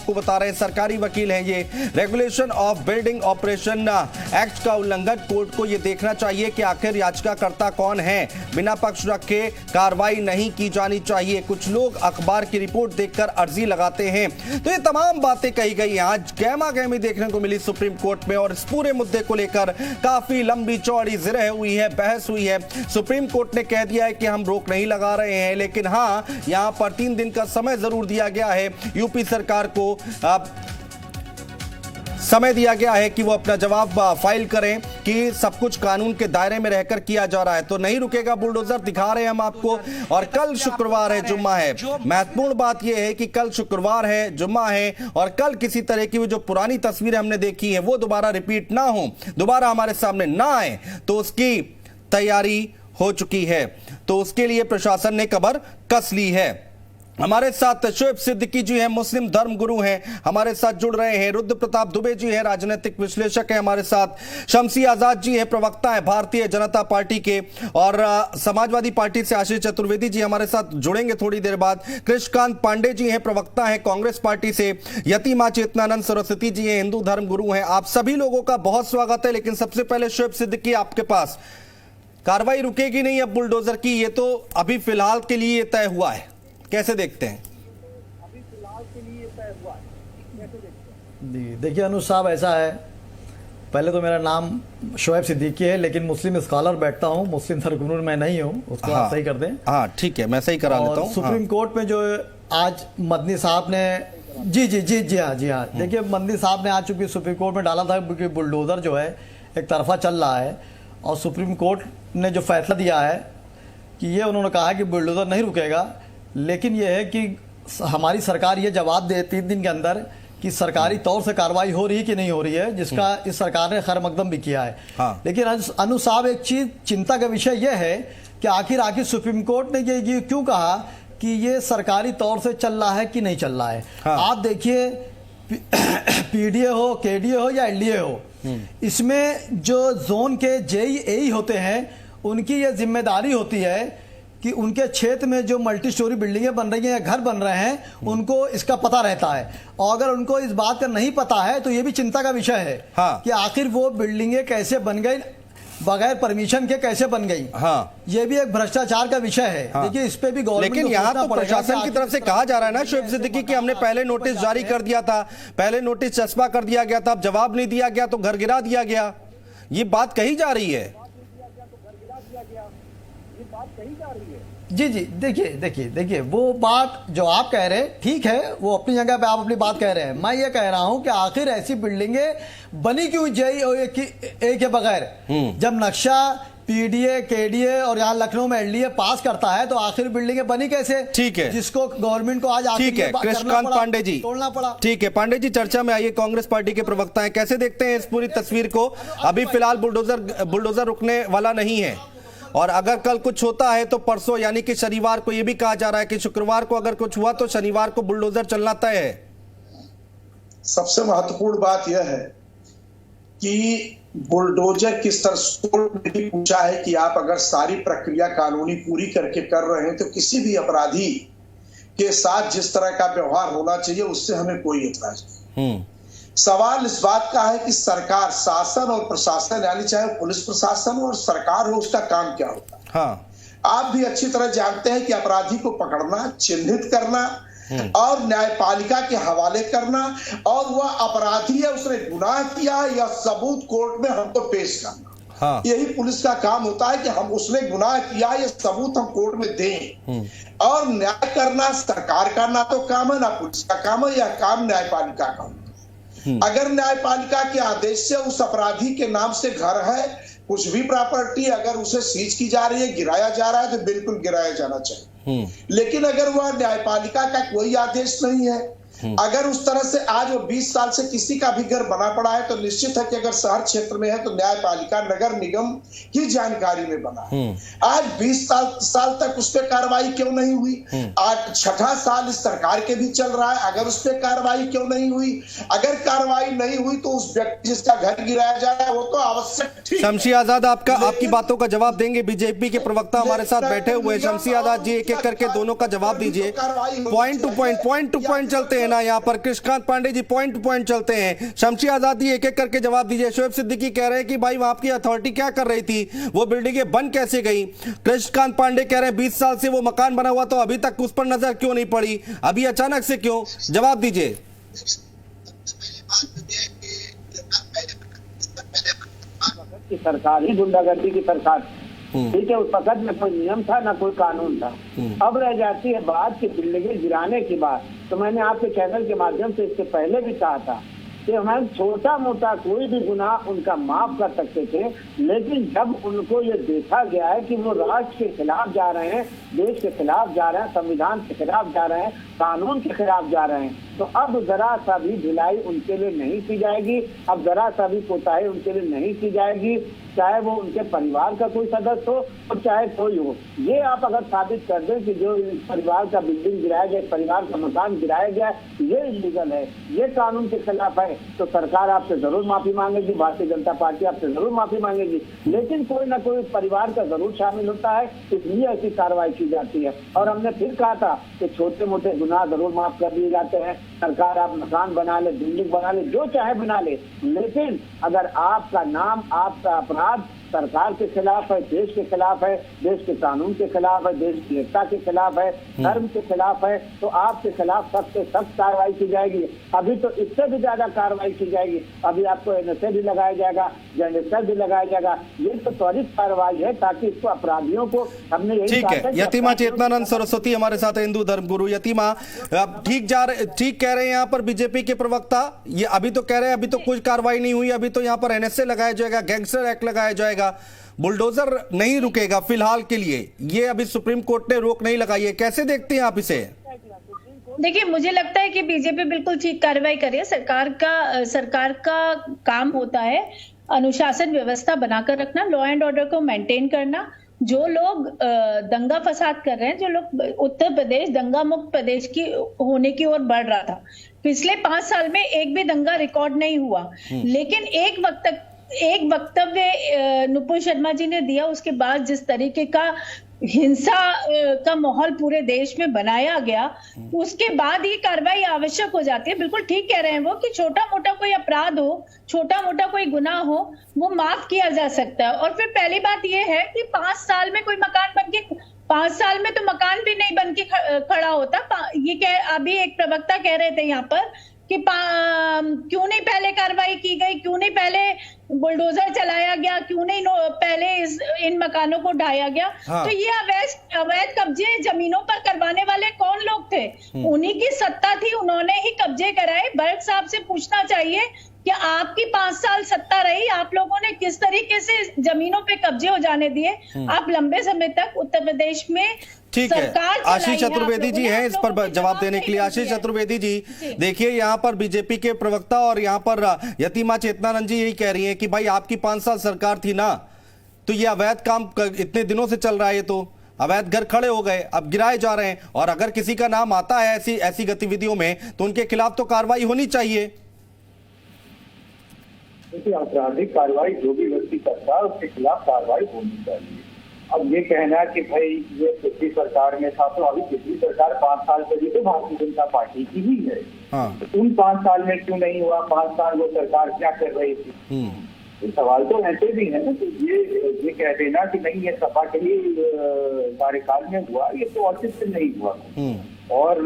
आपको बता रहे हैं, सरकारी वकील हैं ये। Regulation of building operation act का उल्लंघन, कोर्ट को ये देखना चाहिए कि आखिर याचिकाकर्ता कौन है, बिना पक्ष रखे कार्रवाई नहीं की जानी चाहिए। कुछ लोग अखबार की रिपोर्ट देखकर अर्जी लगाते हैं। तो ये तमाम बातें कही गई हैं। आज गहमा गहमी देखने को मिली सुप्रीम कोर्ट में और इस पूरे मुद्दे को लेकर काफी लंबी चौड़ी जिरह हुई है, बहस हुई है। सुप्रीम कोर्ट ने कह दिया है कि हम रोक नहीं लगा रहे हैं, लेकिन हाँ, यहां पर 3 दिन का समय जरूर दिया गया है। यूपी सरकार को समय दिया गया है कि वो अपना जवाब फाइल करें कि सब कुछ कानून के दायरे में रहकर किया जा रहा है। तो नहीं रुकेगा बुलडोजर, दिखा रहे हैं हम आपको। और कल शुक्रवार है, जुम्मा है। महत्वपूर्ण बात यह है कि कल शुक्रवार है, जुम्मा है, और कल किसी तरह की जो पुरानी तस्वीरें हमने देखी है वो दोबारा रिपीट ना हो, दोबारा हमारे सामने ना आए, तो उसकी तैयारी हो चुकी है। तो उसके लिए प्रशासन ने कमर कस ली है। हमारे साथ शोएब सिद्दीकी जी हैं, मुस्लिम धर्म गुरु हैं, हमारे साथ जुड़ रहे हैं। रुद्र प्रताप दुबे जी हैं, राजनीतिक विश्लेषक हैं हमारे साथ। शमसी आजाद जी हैं, प्रवक्ता हैं भारतीय जनता पार्टी के, और समाजवादी पार्टी से आशीष चतुर्वेदी जी हमारे साथ जुड़ेंगे थोड़ी देर बाद। कृष्णकांत पांडे जी हैं, प्रवक्ता हैं कांग्रेस पार्टी से। यतिमा चेतनानंद सरस्वती जी हैं, हिंदू धर्म गुरु हैं। आप सभी लोगों का बहुत स्वागत है। लेकिन सबसे पहले शोएब सिद्दीकी, आपके पास, कार्रवाई रुकेगी नहीं अब बुलडोजर की, ये तो अभी फिलहाल के लिए तय हुआ है, कैसे देखते हैं? अभी फिलहाल के लिए तय हुआ है, कैसे देखते हैं? जी देखिए अनु साहब, ऐसा है, पहले तो मेरा नाम शोएब सिद्दीकी है, लेकिन मुस्लिम स्कॉलर बैठता हूँ, मुस्लिम धर्मगुरु मैं नहीं हूँ, उसको आप सही कर दें। हाँ ठीक है, मैं सही करा लेता हूँ। सुप्रीम कोर्ट में जो आज मदनी साहब ने जी हाँ देखिए, मदनी साहब ने आज चूंकि सुप्रीम कोर्ट में डाला था कि बुलडोजर जो है एक तरफा चल रहा है, और सुप्रीम कोर्ट ने जो फैसला दिया है कि ये उन्होंने कहा कि बुलडोजर नहीं रुकेगा, लेकिन यह है कि हमारी सरकार ये जवाब दे 3 दिन के अंदर कि सरकारी तौर से कार्रवाई हो रही है कि नहीं हो रही है, जिसका इस सरकार ने खैर मकदम भी किया है। हाँ। लेकिन अनु साहब, एक चीज चिंता का विषय यह है कि आखिर सुप्रीम कोर्ट ने ये क्यों कहा कि ये सरकारी तौर से चल रहा है कि नहीं चल रहा है। हाँ। आप देखिए, पीडीए हो, केडीए हो या एलडीए हो, इसमें जो जोन के जेई होते हैं, उनकी ये जिम्मेदारी होती है कि उनके क्षेत्र में जो मल्टी स्टोरी बिल्डिंगें बन रही हैं या घर बन रहे हैं, उनको इसका पता रहता है। और अगर उनको इस बात का नहीं पता है तो ये भी चिंता का विषय है। हाँ। कि आखिर वो बिल्डिंगें कैसे बन गई, बगैर परमिशन के कैसे बन गई। हाँ। ये भी एक भ्रष्टाचार का विषय है। हाँ। देखिए, इस पे भी गवर्नमेंट, लेकिन यहाँ तो प्रशासन की तरफ से कहा जा रहा है ना शोएब सिद्दीकी कि हमने पहले नोटिस जारी कर दिया था, पहले नोटिस चस्पा कर दिया गया था, अब जवाब नहीं दिया गया तो घर गिरा दिया गया, ये बात कही जा रही है। जी देखिए वो बात जो आप कह रहे हैं ठीक है, वो अपनी जगह पे आप अपनी बात कह रहे हैं। मैं ये कह रहा हूं कि आखिर ऐसी बिल्डिंगें बनी क्यों जेई और एक के बगैर? जब नक्शा पीडीए, केडीए और यहाँ लखनऊ में एलडीए पास करता है तो आखिर बिल्डिंगें बनी कैसे? ठीक है, जिसको गवर्नमेंट को आज ठीक है। कृष्णकांत पांडे जी तोड़ना पड़ा। ठीक है, पांडे जी चर्चा में आइए, कांग्रेस पार्टी के प्रवक्ता हैं, कैसे देखते हैं इस पूरी तस्वीर को? अभी फिलहाल बुलडोजर रुकने वाला नहीं है, और अगर कल कुछ होता है तो परसों यानी कि शनिवार को, ये भी कहा जा रहा है कि शुक्रवार को अगर कुछ हुआ तो शनिवार को बुलडोजर चलना तय है। सबसे महत्वपूर्ण बात यह है कि बुलडोजर किस तरह कोर्ट ने पूछा है कि आप अगर सारी प्रक्रिया कानूनी पूरी करके कर रहे हैं तो किसी भी अपराधी के साथ जिस तरह का व्यवहार होना चाहिए उससे हमें कोई एतराज नहीं। सवाल इस बात का है कि सरकार, शासन और प्रशासन, यानी चाहे पुलिस प्रशासन और सरकार हो, उसका काम क्या होता है। हाँ। आप भी अच्छी तरह जानते हैं कि अपराधी को पकड़ना, चिन्हित करना और न्यायपालिका के हवाले करना, और वह अपराधी है, उसने गुनाह किया, यह सबूत कोर्ट में हमको पेश करना। हाँ। यही पुलिस का काम होता है कि हम, उसने गुनाह किया, यह सबूत हम कोर्ट में दें। और न्याय करना सरकार का ना तो काम है, ना पुलिस का काम है, यह काम न्यायपालिका का होता है। अगर न्यायपालिका के आदेश से उस अपराधी के नाम से घर है, कुछ भी प्रॉपर्टी अगर उसे सीज की जा रही है, गिराया जा रहा है, तो बिल्कुल गिराया जाना चाहिए। लेकिन अगर वह न्यायपालिका का कोई आदेश नहीं है, अगर उस तरह से आज वो 20 साल से किसी का भी घर बना पड़ा है, तो निश्चित है कि अगर शहर क्षेत्र में है तो न्यायपालिका, नगर निगम की जानकारी में बना है। आज 20 साल तक उस पर कार्रवाई क्यों नहीं हुई? आज 6ठा साल इस सरकार के भी चल रहा है, अगर उस पर कार्रवाई क्यों नहीं हुई? अगर कार्रवाई नहीं हुई तो उस व्यक्ति जिसका घर गिराया जा रहा है वो तो आवश्यक। शमसी आजाद, आपकी बातों का जवाब देंगे। बीजेपी के प्रवक्ता हमारे साथ बैठे हुए हैं। शमसी आजाद जी, एक एक करके दोनों का जवाब दीजिए, पॉइंट टू पॉइंट चलते हैं लेना यहाँ पर। Krishnakant Pandey ji point two point चलते हैं। शमशी आजादी एक एक करके जवाब दीजिए। शोएब सिद्दीकी कह रहे हैं कि भाई वहां की अथॉरिटी क्या कर रही थी, वो बिल्डिंगें बन कैसे गई। कृष्णकांत पांडे कह रहे हैं 20 साल से वो मकान बना हुआ तो अभी तक उस पर नजर क्यों नहीं पड़ी, अभी अचानक से क्यों? जवाब दीजिए। की सरकार ही गुंडागर्दी की सरकार, ठीक है। उस वक्त न कोई नियम था न कोई कानून था। अब रह जाती है बात की बिल्डिंगें गिराने की बात। तो मैंने आपके चैनल के माध्यम से इससे पहले भी कहा था कि हम छोटा मोटा कोई भी गुनाह उनका माफ कर सकते थे, लेकिन जब उनको ये देखा गया है कि वो राष्ट्र के खिलाफ जा रहे हैं, देश के खिलाफ जा रहे हैं, संविधान के खिलाफ जा रहे हैं, कानून के खिलाफ जा रहे हैं, तो अब जरा सा भी ढिलाई उनके लिए नहीं की जाएगी। अब जरा सा भी कोताही उनके लिए नहीं की जाएगी, चाहे वो उनके परिवार का कोई सदस्य हो और चाहे कोई हो। ये आप अगर साबित कर दें कि जो इस परिवार का बिल्डिंग गिराया गया, परिवार का मकान गिराया गया, ये इलीगल है, ये कानून के खिलाफ है, तो सरकार आपसे जरूर माफी मांगेगी, भारतीय जनता पार्टी आपसे जरूर माफी मांगेगी। लेकिन कोई ना कोई परिवार का जरूर शामिल होता है, इसलिए ऐसी कार्रवाई की जाती है। और हमने फिर कहा था कि छोटे मोटे गुनाह जरूर माफ कर दिए जाते हैं। सरकार आप मकान बना ले, बिल्डिंग बना ले, जो चाहे बना ले, लेकिन अगर आपका नाम, आपका अपराध सरकार के खिलाफ है, देश के खिलाफ है, देश के कानून के खिलाफ है, देश की एकता के खिलाफ है, धर्म के खिलाफ है, तो आपके खिलाफ सख्त से सख्त कार्रवाई की जाएगी। अभी तो इससे भी ज्यादा कार्रवाई की जाएगी। अभी आपको एनएसए भी लगाया जाएगा, जनरेटर भी लगाया जाएगा। ये तो त्वरित कार्रवाई है ताकि इसको अपराधियों को हमने यही ठीक है। यतिमा चेतनानंद सरस्वती हमारे साथ है, हिंदू धर्मगुरु। यतिमा, अब ठीक कह रहे हैं यहाँ पर बीजेपी के प्रवक्ता, ये अभी तो कह रहे हैं अभी तो कुछ कार्रवाई नहीं हुई, अभी तो यहाँ पर एनएसए लगाया जाएगा, गैंगस्टर एक्ट लगाया जाएगा, बुलडोजर नहीं रुकेगा फिलहाल के लिए। ये अभी सुप्रीम कोर्ट ने रोक नहीं लगाई है, कैसे देखते हैं आप इसे? देखिए, मुझे लगता है कि बीजेपी बिल्कुल ठीक कार्रवाई कर रही है। सरकार का काम होता है अनुशासन व्यवस्था बनाकर रखना, लॉ एंड ऑर्डर को मेंटेन करना। जो लोग दंगा फसाद कर रहे हैं, जो लोग उत्तर प्रदेश दंगा मुक्त प्रदेश की होने की ओर बढ़ रहा था, पिछले 5 साल में एक भी दंगा रिकॉर्ड नहीं हुआ, लेकिन एक वक्तव्य नुपुर शर्मा जी ने दिया, उसके बाद जिस तरीके का हिंसा का माहौल पूरे देश में बनाया गया, उसके बाद ये कार्रवाई आवश्यक हो जाती है। बिल्कुल ठीक कह रहे हैं वो कि छोटा मोटा कोई अपराध हो, छोटा मोटा कोई गुनाह हो, वो माफ किया जा सकता है। और फिर पहली बात ये है कि 5 साल में कोई मकान बनके, 5 साल में तो मकान भी नहीं बन के खड़ा होता। ये अभी एक प्रवक्ता कह रहे थे यहाँ पर कि क्यों नहीं पहले कार्रवाई की गई, क्यों नहीं पहले बुलडोजर चलाया गया, क्यों नहीं पहले इन मकानों को ढाया गया। हाँ। तो ये अवैध कब्जे जमीनों पर करवाने वाले कौन लोग थे? उन्हीं की सत्ता थी, उन्होंने ही कब्जे कराए। बर्ग साहब से पूछना चाहिए कि आपकी 5 साल सत्ता रही, आप लोगों ने किस तरीके से जमीनों पे कब्जे हो जाने दिए? आप लंबे समय तक उत्तर प्रदेश में ठीक है। आशीष चतुर्वेदी जी हैं इस पर जवाब देने के लिए। आशीष चतुर्वेदी जी, देखिए यहाँ पर बीजेपी के प्रवक्ता और यहाँ पर यतिमा चेतनानंद जी यही कह रही हैं कि भाई आपकी 5 साल सरकार थी ना, तो ये अवैध काम इतने दिनों से चल रहा है, तो अवैध घर खड़े हो गए, अब गिराए जा रहे हैं, और अगर किसी का नाम आता है ऐसी गतिविधियों में तो उनके खिलाफ तो कार्रवाई होनी चाहिए। आपराधिक कार्रवाई जो भी व्यक्ति करता है उसके खिलाफ कार्रवाई होनी चाहिए। अब ये कहना कि भाई ये पिछली सरकार में था, तो अभी पिछली सरकार 5 साल पहले तो भारतीय जनता पार्टी की ही है। हाँ। उन 5 साल में क्यों नहीं हुआ? 5 साल वो सरकार क्या कर रही थी? ये सवाल तो ऐसे भी है ना। तो ये कह देना कि नहीं ये सपा के लिए कार्यकाल में हुआ, ये तो औचित्य नहीं हुआ। और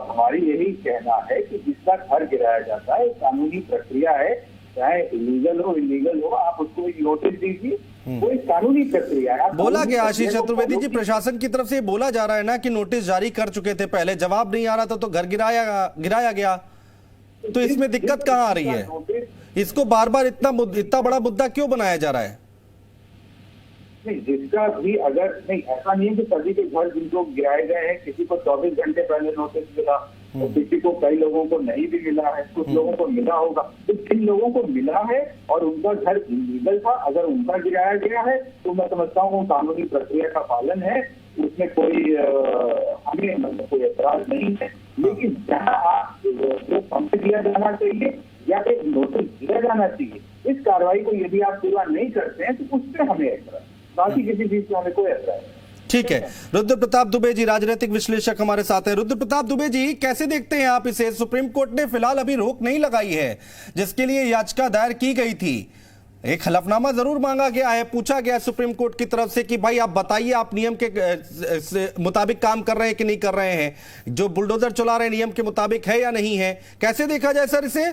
हमारी यही कहना है कि जिसका घर गिराया जाता है कानूनी प्रक्रिया है, चाहे इलीगल हो इलीगल हो, आप उसको नोटिस दीजिए, कोई कानूनी प्रक्रिया है। बोला गया आशीष चतुर्वेदी जी, प्रशासन की तरफ से बोला जा रहा है ना कि नोटिस जारी कर चुके थे पहले, जवाब नहीं आ रहा था तो घर गिराया गया, तो इसमें दिक्कत कहाँ आ रही है? इसको बार बार इतना बड़ा मुद्दा क्यों बनाया जा रहा है? नहीं, जिसका भी अगर नहीं, ऐसा नहीं है कि सभी के घर जिनको गिराए गए हैं किसी को 24 घंटे पहले नोटिस मिला, तो किसी को, कई लोगों को नहीं भी मिला है, कुछ लोगों को मिला होगा। तो जिन लोगों को मिला है और उनका घर इलीगल था, अगर उनका गिराया गया है तो मैं समझता हूँ कानूनी प्रक्रिया का पालन है, उसमें कोई हमें मतलब कोई अपराध नहीं है। लेकिन जहाँ आप हमसे दिया जाना चाहिए या फिर नोटिस दिया जाना चाहिए, इस कार्रवाई को यदि आप पूरा नहीं करते हैं तो उस पर हमें ऐतराज, बाकी किसी चीज से हमें कोई ऐतराज नहीं। ठीक है। रुद्र प्रताप दुबे जी राजनीतिक विश्लेषक हमारे साथ हैं। रुद्र प्रताप दुबे जी, कैसे देखते हैं आप इसे? सुप्रीम कोर्ट ने फिलहाल अभी रोक नहीं लगाई है जिसके लिए याचिका दायर की गई थी। एक हलफनामा जरूर मांगा गया है, पूछा गया सुप्रीम कोर्ट की तरफ से कि भाई आप बताइए आप नियम के मुताबिक काम कर रहे हैं कि नहीं कर रहे हैं, जो बुलडोजर चला रहे हैं नियम के मुताबिक है या नहीं है। कैसे देखा जाए सर इसे?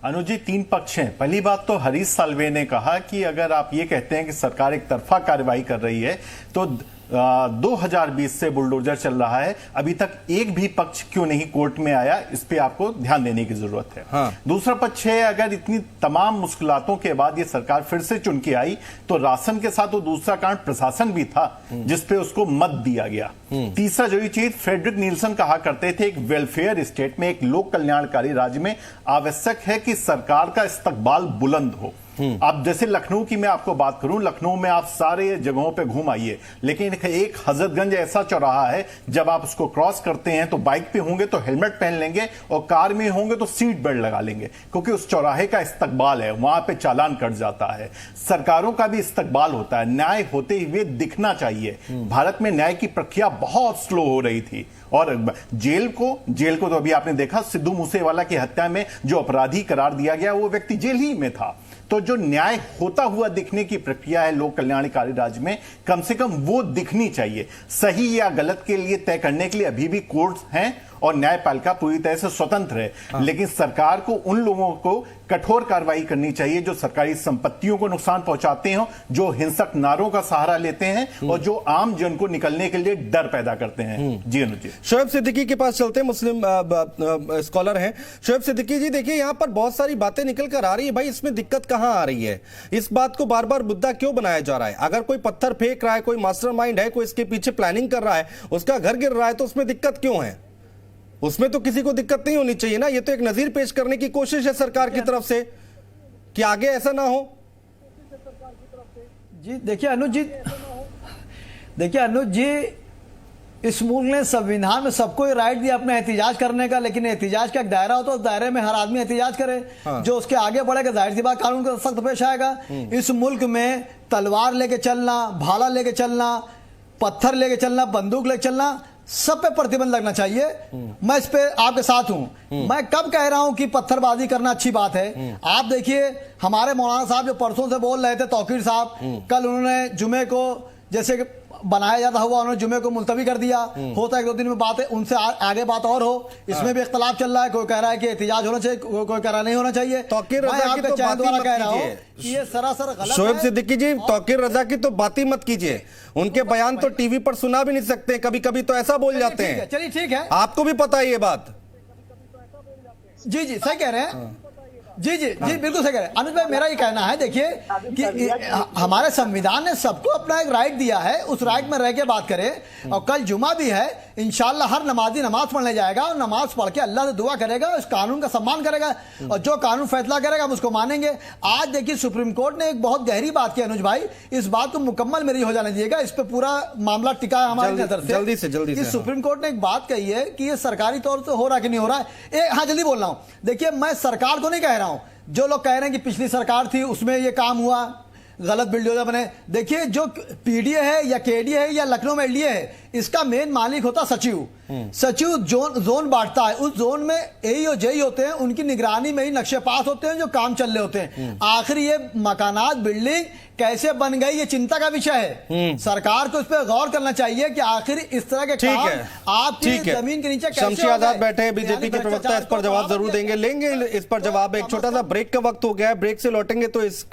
अनुज जी, 3 पक्ष हैं। पहली बात तो हरीश साल्वे ने कहा कि अगर आप ये कहते हैं कि सरकार एक तरफा कार्रवाई कर रही है तो 2020 से बुलडोजर चल रहा है, अभी तक एक भी पक्ष क्यों नहीं कोर्ट में आया, इस पे आपको ध्यान देने की जरूरत है। हाँ। दूसरा पक्ष है, अगर इतनी तमाम मुश्किलातों के बाद ये सरकार फिर से चुन के आई तो राशन के साथ वो दूसरा कारण प्रशासन भी था जिसपे उसको मत दिया गया। तीसरा जो ये चीज फ्रेडरिक नील्सन कहा करते थे, एक वेलफेयर स्टेट में, एक लोक कल्याणकारी राज्य में आवश्यक है कि सरकार का इस्तकबाल बुलंद हो। अब जैसे लखनऊ की मैं आपको बात करूं, लखनऊ में आप सारे जगहों पे घूम आइए, लेकिन एक हजरतगंज ऐसा चौराहा है जब आप उसको क्रॉस करते हैं तो बाइक पे होंगे तो हेलमेट पहन लेंगे और कार में होंगे तो सीट बेल्ट लगा लेंगे, क्योंकि उस चौराहे का इस्तकबाल है, वहां पे चालान कट जाता है। सरकारों का भी इस्तकबाल होता है, न्याय होते हुए दिखना चाहिए। भारत में न्याय की प्रक्रिया बहुत स्लो हो रही थी और जेल को तो अभी आपने देखा, सिद्धू मूसेवाला की हत्या में जो अपराधी करार दिया गया वो व्यक्ति जेल ही में था। तो जो न्याय होता हुआ दिखने की प्रक्रिया है लोक कल्याणकारी राज्य में, कम से कम वो दिखनी चाहिए। सही या गलत के लिए तय करने के लिए अभी भी कोर्ट्स हैं और न्यायपालिका पूरी तरह से स्वतंत्र है। हाँ। लेकिन सरकार को उन लोगों को कठोर कार्रवाई करनी चाहिए जो सरकारी संपत्तियों को नुकसान पहुंचाते हैं, जो हिंसक नारों का सहारा लेते हैं और जो आम जन को निकलने के लिए डर पैदा करते हैं। जी अनुज, शोएब सिद्दीकी के पास चलते हैं, मुस्लिम स्कॉलर हैं। शोएब सिद्दीकी जी, देखिए यहां पर बहुत सारी बातें निकल कर आ रही है, भाई इसमें दिक्कत कहां आ रही है? इस बात को बार बार मुद्दा क्यों बनाया जा रहा है? अगर कोई पत्थर फेंक रहा है, कोई मास्टरमाइंड है, कोई इसके पीछे प्लानिंग कर रहा है, उसका घर गिर रहा है, तो उसमें दिक्कत क्यों है? उसमें तो किसी को दिक्कत नहीं होनी चाहिए ना। ये तो एक नजीर पेश करने की कोशिश है सरकार की तरफ से कि आगे ऐसा ना हो। जी देखिए अनुज जी, इस मुल्क ने संविधान में सबको राइट दिया अपना एहतिजाज करने का, लेकिन एहतिजाज का एक दायरा होता है, उस दायरे में हर आदमी एहतिजाज करे। हाँ। जो उसके आगे बढ़ेगा जाहिर सी बात कानून का सख्त पेश आएगा। इस मुल्क में तलवार लेके चलना, भाला लेके चलना, पत्थर लेके चलना, बंदूक लेके चलना, सब पे प्रतिबंध लगना चाहिए। मैं इस पे आपके साथ हूं। मैं कब कह रहा हूं कि पत्थरबाजी करना अच्छी बात है? आप देखिए हमारे मौलाना साहब जो परसों से बोल रहे थे, तौकीर साहब, कल उन्होंने जुमे को जैसे बनाया जाता हुआ उन्होंने जुमे को मुलतवी कर दिया। होता है 1-2 दिन में बात है, उनसे आगे बात और हो। इसमें भी इख्तलाफ चल रहा है, कोई कह रहा है कि एहतिजाज होना चाहिए, कोई कह रहा नहीं होना चाहिए। तौकीर रजा की तो बात ही मत कीजिए। ये सरासर गलत है। शोएब सिद्दीकी जी, तौकीर रजा की तो बात ही मत कीजिए। उनके बयान तो टीवी पर सुना भी नहीं सकते, कभी कभी तो ऐसा बोल जाते हैं। चलिए ठीक है, आपको भी पता है ये बात। जी सही कह रहे हैं। जी बिल्कुल सही कह रहे हैं अनुज भाई। मेरा ये कहना है, देखिए कि हमारे संविधान ने सबको अपना एक राइट दिया है, उस राइट में रह के बात करें। और कल जुमा भी है, इंशाल्लाह हर नमाजी नमाज पढ़ने जाएगा और नमाज पढ़ के अल्लाह से दुआ करेगा, इस कानून का सम्मान करेगा और जो कानून फैसला करेगा हम उसको मानेंगे। आज देखिए सुप्रीम कोर्ट ने एक बहुत गहरी बात की अनुज भाई, इस बात को मुकम्मल मेरी हो जाने दीजिएगा, इस पे पूरा मामला टिका है हमारी नजर से। जल्दी से सुप्रीम कोर्ट ने एक बात कही है कि ये सरकारी तौर से हो रहा कि नहीं हो रहा है। हाँ जल्दी बोल रहा हूं। देखिए मैं सरकार को नहीं कह रहा हूं, जो लोग कह रहे हैं कि पिछली सरकार थी उसमें ये काम हुआ, गलत बिल्डोजर बने। देखिए जो पीडीए है या केडीए है या लखनऊ में एलडीए है, इसका मेन मालिक होता सचिव। सचिव जोन बांटता है, उस जोन में एई और जेई होते हैं, उनकी निगरानी में ही नक्शे पास होते हैं, जो काम चल रहे होते हैं। आखिर ये मकानात बिल्डिंग कैसे बन गई, ये चिंता का विषय है। सरकार को इस पर गौर करना चाहिए कि आखिर इस तरह के काम आपकी जमीन के नीचे कैसे हो गए। शमशी आजाद बैठे हैं, बीजेपी के प्रवक्ता, इस पर जवाब जरूर लेंगे इस पर जवाब। एक छोटा सा ब्रेक का वक्त हो गया है, ब्रेक से लौटेंगे तो इस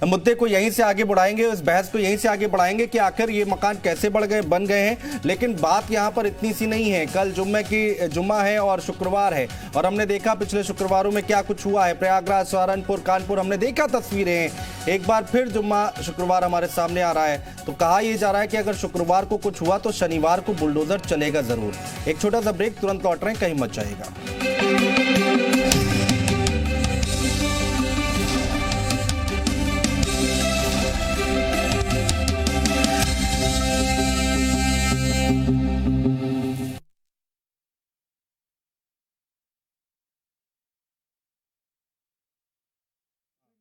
मुद्दे को यहीं से आगे बढ़ाएंगे, इस बहस को यहीं से आगे बढ़ाएंगे कि आखिर ये मकान कैसे बन गए हैं। लेकिन बात यहां पर इतनी सी नहीं है। कल जुम्मा है और शुक्रवार है, और हमने देखा पिछले शुक्रवारों में क्या कुछ हुआ है। प्रयागराज, सहारनपुर, कानपुर, हमने देखा तस्वीरें। एक बार फिर जुम्मा शुक्रवार हमारे सामने आ रहा है, तो कहा यह जा रहा है कि अगर शुक्रवार को कुछ हुआ तो शनिवार को बुलडोजर चलेगा जरूर। एक छोटा सा ब्रेक, तुरंत लौट रहे हैं, कहीं मत जाइएगा।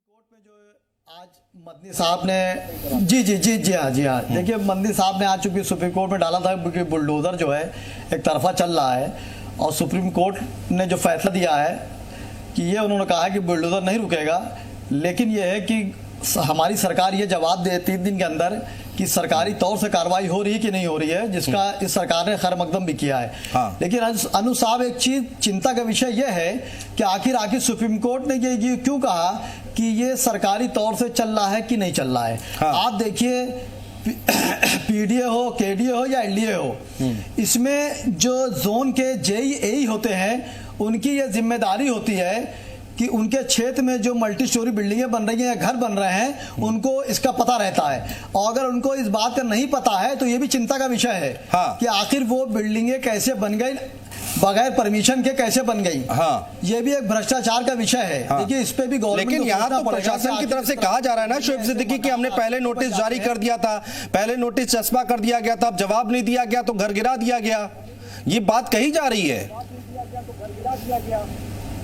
कोर्ट में जो आज मदनी साहब ने जी हाँ देखिए, मदनी साहब ने आज चूंकि सुप्रीम कोर्ट में डाला था कि बुलडोजर जो है एक तरफा चल रहा है, और सुप्रीम कोर्ट ने जो फैसला दिया है कि ये उन्होंने कहा है कि बुलडोजर नहीं रुकेगा, लेकिन ये है कि हमारी सरकार ये जवाब दे 3 दिन के अंदर कि सरकारी तौर से कार्रवाई हो रही है कि नहीं हो रही है, जिसका इस सरकार ने खैर मकदम भी किया है। हाँ। लेकिन अनु साहब, एक चीज चिंता का विषय यह है कि आखिर सुप्रीम कोर्ट ने ये क्यों कहा कि ये सरकारी तौर से चल रहा है कि नहीं चल रहा है। हाँ। आप देखिए, पीडीए हो, केडीए हो या एलडीए हो, इसमें जो जोन के जेई होते हैं, उनकी ये जिम्मेदारी होती है कि उनके क्षेत्र में जो मल्टी स्टोरी बिल्डिंगें बन रही हैं या घर बन रहे हैं, उनको इसका पता रहता है। और अगर उनको इस बात का नहीं पता है तो ये भी चिंता का विषय है। हाँ। कि आखिर वो बिल्डिंगें कैसे बन गई, बगैर परमिशन के कैसे बन गई। हाँ। ये भी एक भ्रष्टाचार का विषय है। हाँ। देखिए, इस पे भी गवर्नमेंट लेकिन यहाँ तो प्रशासन की तरफ से कहा जा रहा है ना शोएब सिद्दीकी कि हमने पहले नोटिस जारी कर दिया था, पहले नोटिस चस्पा कर दिया गया था, अब जवाब नहीं दिया गया तो घर गिरा दिया गया, ये बात कही जा रही है।